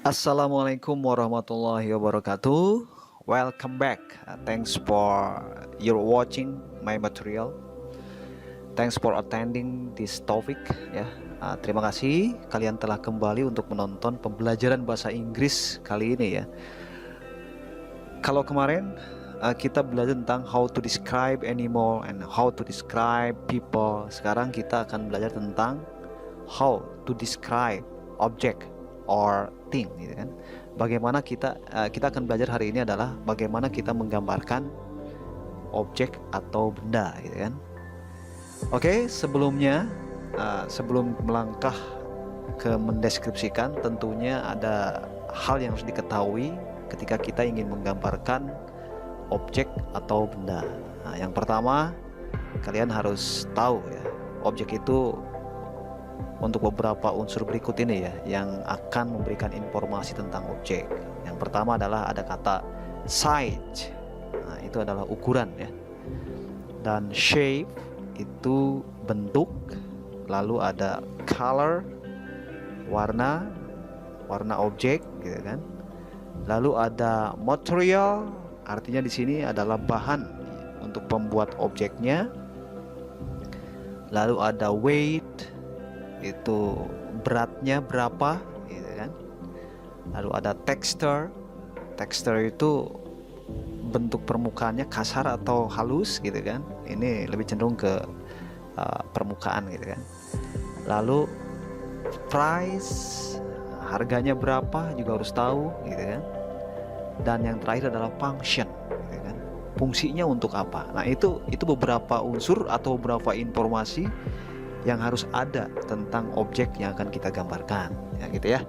Assalamualaikum warahmatullahi wabarakatuh. Welcome back. Thanks for your watching my material. Thanks for attending this topic ya. Terima kasih kalian telah kembali untuk menonton pembelajaran bahasa Inggris kali ini ya. Kalau kemarin kita belajar tentang how to describe animal and how to describe people. Sekarang kita akan belajar tentang how to describe object or thing gitu kan. Bagaimana kita akan belajar hari ini adalah bagaimana kita menggambarkan objek atau benda gitu kan. Oke, sebelumnya sebelum melangkah ke mendeskripsikan, tentunya ada hal yang harus diketahui ketika kita ingin menggambarkan objek atau benda. Nah, yang pertama kalian harus tahu ya, objek itu untuk beberapa unsur berikut ini ya yang akan memberikan informasi tentang objek. Yang pertama adalah ada kata size. Nah, itu adalah ukuran ya. Dan shape itu bentuk. Lalu ada color, warna objek gitu kan. Lalu ada material, artinya di sini adalah bahan untuk pembuat objeknya. Lalu ada weight, itu beratnya berapa gitu kan. Lalu ada texture itu bentuk permukaannya kasar atau halus gitu kan. Ini lebih cenderung ke permukaan gitu kan. Lalu price, harganya berapa juga harus tahu gitu kan. Dan yang terakhir adalah function gitu kan. Fungsinya untuk apa. Nah itu beberapa unsur atau beberapa informasi yang harus ada tentang objek yang akan kita gambarkan ya gitu ya.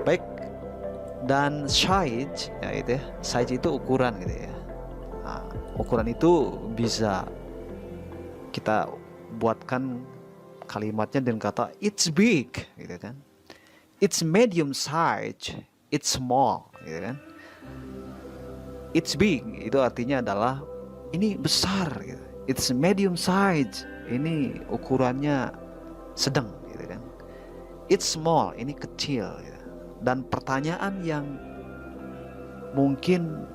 Baik, dan size ya itu ya, size itu ukuran gitu ya. Nah, ukuran itu bisa kita buatkan kalimatnya dengan kata it's big gitu kan, it's medium size, it's small gitu kan. It's big itu artinya adalah ini besar gitu. It's medium size, ini ukurannya sedang gitu kan. It's small, ini kecil gitu. Dan pertanyaan yang mungkin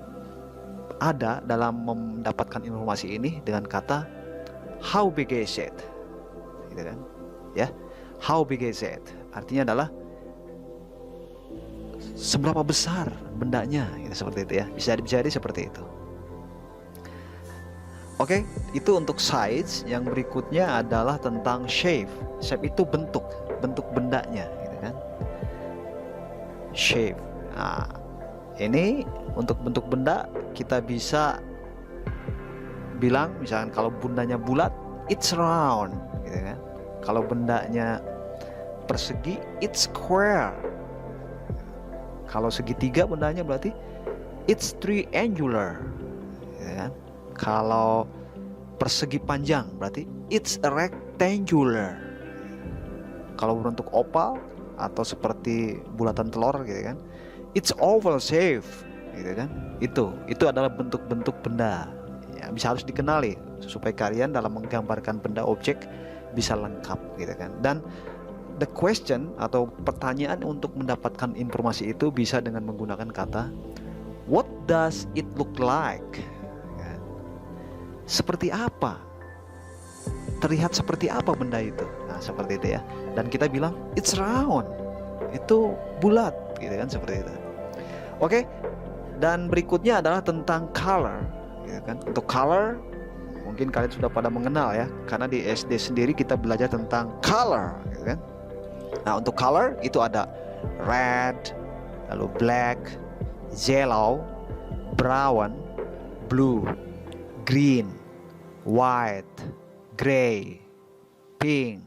ada dalam mendapatkan informasi ini dengan kata how big is it gitu kan ya. How big is it artinya adalah seberapa besar bendanya gitu, seperti itu ya. Bisa jadi seperti itu. Oke, itu untuk size. Yang berikutnya adalah tentang shape. Shape itu bentuk bendanya gitu kan. Shape. Nah, ini untuk bentuk benda kita bisa bilang misalkan kalau bendanya bulat, it's round gitu kan. Kalau bendanya persegi, it's square. Kalau segitiga bendanya berarti it's triangular gitu kan. Kalau persegi panjang berarti it's a rectangular. Kalau berbentuk oval atau seperti bulatan telur gitu kan, it's oval shape gitu kan. Itu adalah bentuk-bentuk benda ya, bisa harus dikenali supaya kalian dalam menggambarkan benda objek bisa lengkap gitu kan. Dan the question atau pertanyaan untuk mendapatkan informasi itu bisa dengan menggunakan kata what does it look like. Seperti apa? Terlihat seperti apa benda itu? Nah, seperti itu ya. Dan kita bilang it's round. Itu bulat, gitu kan, seperti itu. Oke. Dan berikutnya adalah tentang color, gitu kan. Untuk color mungkin kalian sudah pada mengenal ya, karena di SD sendiri kita belajar tentang color, gitu kan. Nah, untuk color itu ada red, lalu black, yellow, brown, blue, green, white, gray, pink,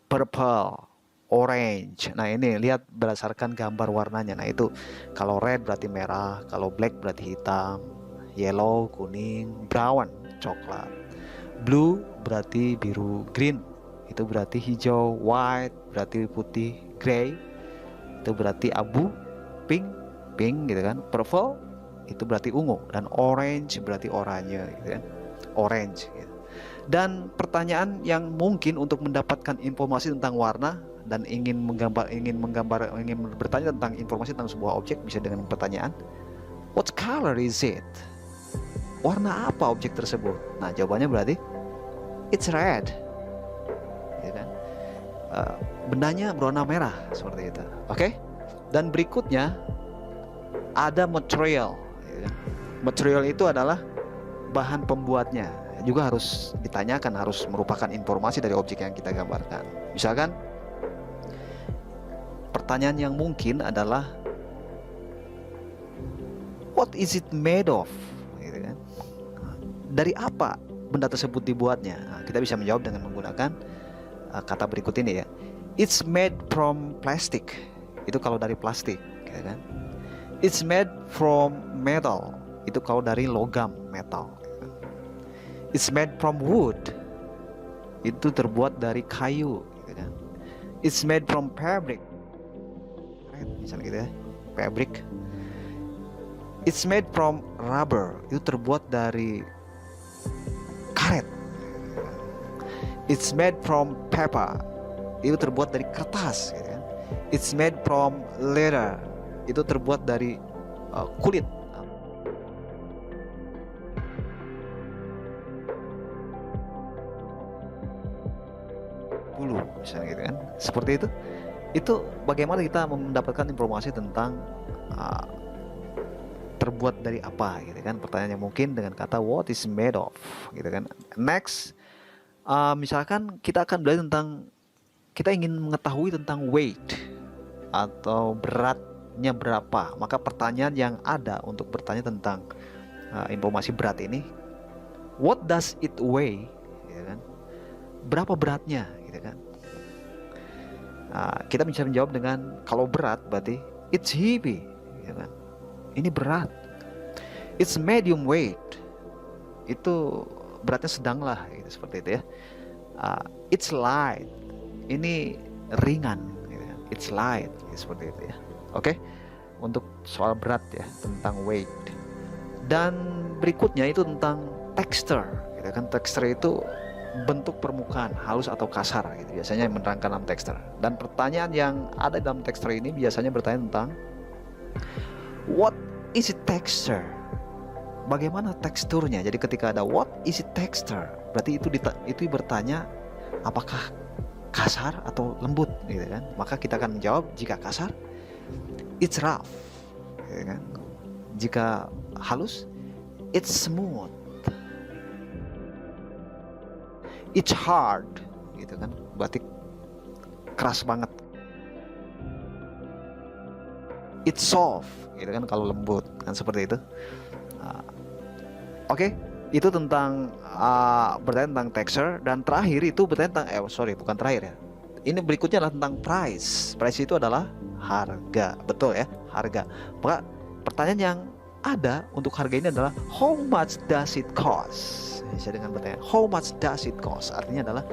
purple, orange. Nah ini lihat berdasarkan gambar warnanya. Nah itu kalau red berarti merah, kalau black berarti hitam, yellow kuning, brown coklat, blue berarti biru, green itu berarti hijau, white berarti putih, gray itu berarti abu, pink gitu kan, purple itu berarti ungu, dan orange berarti oranye gitu kan. Orange gitu. Dan pertanyaan yang mungkin untuk mendapatkan informasi tentang warna dan ingin bertanya tentang informasi tentang sebuah objek, bisa dengan pertanyaan what color is it? Warna apa objek tersebut? Nah, jawabannya berarti it's red, ya kan? Bendanya berwarna merah, seperti itu. Oke? Dan berikutnya ada material, ya kan? Material itu adalah bahan pembuatnya, juga harus ditanyakan, harus merupakan informasi dari objek yang kita gambarkan. Misalkan pertanyaan yang mungkin adalah what is it made of, gitu kan? Dari apa benda tersebut dibuatnya? Nah, kita bisa menjawab dengan menggunakan kata berikut ini ya. It's made from plastic. Itu kalau dari plastik, gitu kan? It's made from metal. Itu kalau dari logam, metal. It's made from wood. Itu terbuat dari kayu, gitu kan? It's made from fabric. Misalnya gitu ya, fabric. It's made from rubber. Itu terbuat dari karet. It's made from paper. Itu terbuat dari kertas, gitu kan? It's made from leather. Itu terbuat dari kulit. Bulu, misalnya gitu kan? Seperti itu. Itu bagaimana kita mendapatkan informasi tentang terbuat dari apa, gitu kan? Pertanyaan yang mungkin dengan kata what is made of, gitu kan? Next, misalkan kita akan belajar tentang, kita ingin mengetahui tentang weight atau beratnya berapa, maka pertanyaan yang ada untuk bertanya tentang informasi berat ini, what does it weigh, gitu kan? Berapa beratnya, gitu kan? Kita bisa menjawab dengan kalau berat berarti it's heavy, gitu kan? Ini berat. It's medium weight. Itu beratnya sedang lah, gitu, seperti itu ya. It's light. Ini ringan, gitu kan? It's light, gitu, seperti itu ya. Oke? Untuk soal berat ya, tentang weight. Dan berikutnya itu tentang texture, gitu kan? Texture itu bentuk permukaan, halus atau kasar, gitu, biasanya yang menerangkan dalam texture. Dan pertanyaan yang ada dalam texture ini biasanya bertanya tentang what is it texture? Bagaimana teksturnya? Jadi ketika ada what is it texture, berarti itu bertanya apakah kasar atau lembut, gitu kan? Maka kita akan menjawab jika kasar it's rough, gitu kan? Jika halus it's smooth. It's hard, gitu kan? Berarti keras banget. It's soft, gitu kan? Kalau lembut, kan seperti itu. Oke, itu tentang bertanya tentang texture. Dan terakhir itu bertanya tentang bukan terakhir ya. Ini berikutnya adalah tentang price. Price itu adalah harga, betul ya, harga. Maka pertanyaan yang ada untuk harga ini adalah how much does it cost? Bisa dengan bertanya how much does it cost, artinya adalah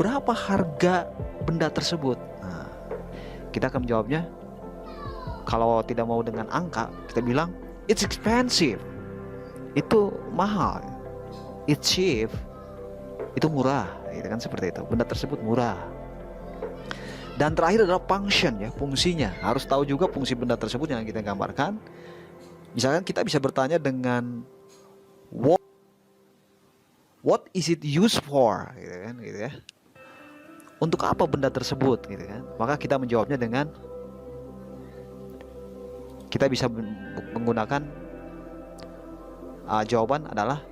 berapa harga benda tersebut. Nah, kita akan menjawabnya, kalau tidak mau dengan angka, kita bilang it's expensive, itu mahal. It's cheap, itu murah, gitu kan? Seperti itu, benda tersebut murah. Dan terakhir adalah function ya, fungsinya. Harus tahu juga fungsi benda tersebut yang kita gambarkan. Misalkan kita bisa bertanya dengan what is it used for, gitu kan, gitu ya. Untuk apa benda tersebut, gitu kan. Maka kita menjawabnya dengan, kita bisa menggunakan jawaban adalah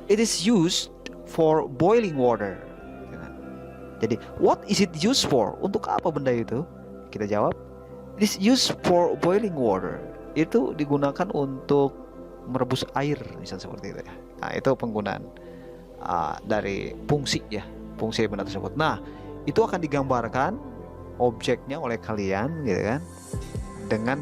it is used for boiling water, gitu kan. Jadi what is it used for, untuk apa benda itu? Kita jawab it is used for boiling water. Itu digunakan untuk merebus air, misalnya seperti itu ya. Nah, itu penggunaan dari fungsi ya, fungsi benda tersebut. Nah, itu akan digambarkan objeknya oleh kalian, gitu kan, dengan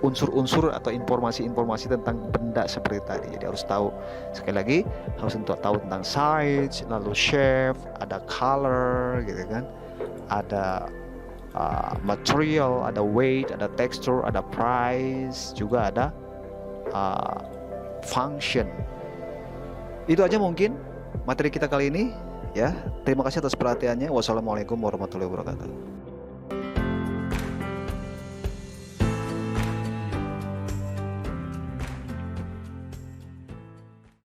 unsur-unsur atau informasi-informasi tentang benda seperti tadi. Jadi harus tahu, sekali lagi harus tahu tentang size, lalu shape, ada color, gitu kan, ada material, ada weight, ada texture, ada price, juga ada function. Itu aja mungkin materi kita kali ini ya. Terima kasih atas perhatiannya. Wassalamualaikum warahmatullahi wabarakatuh.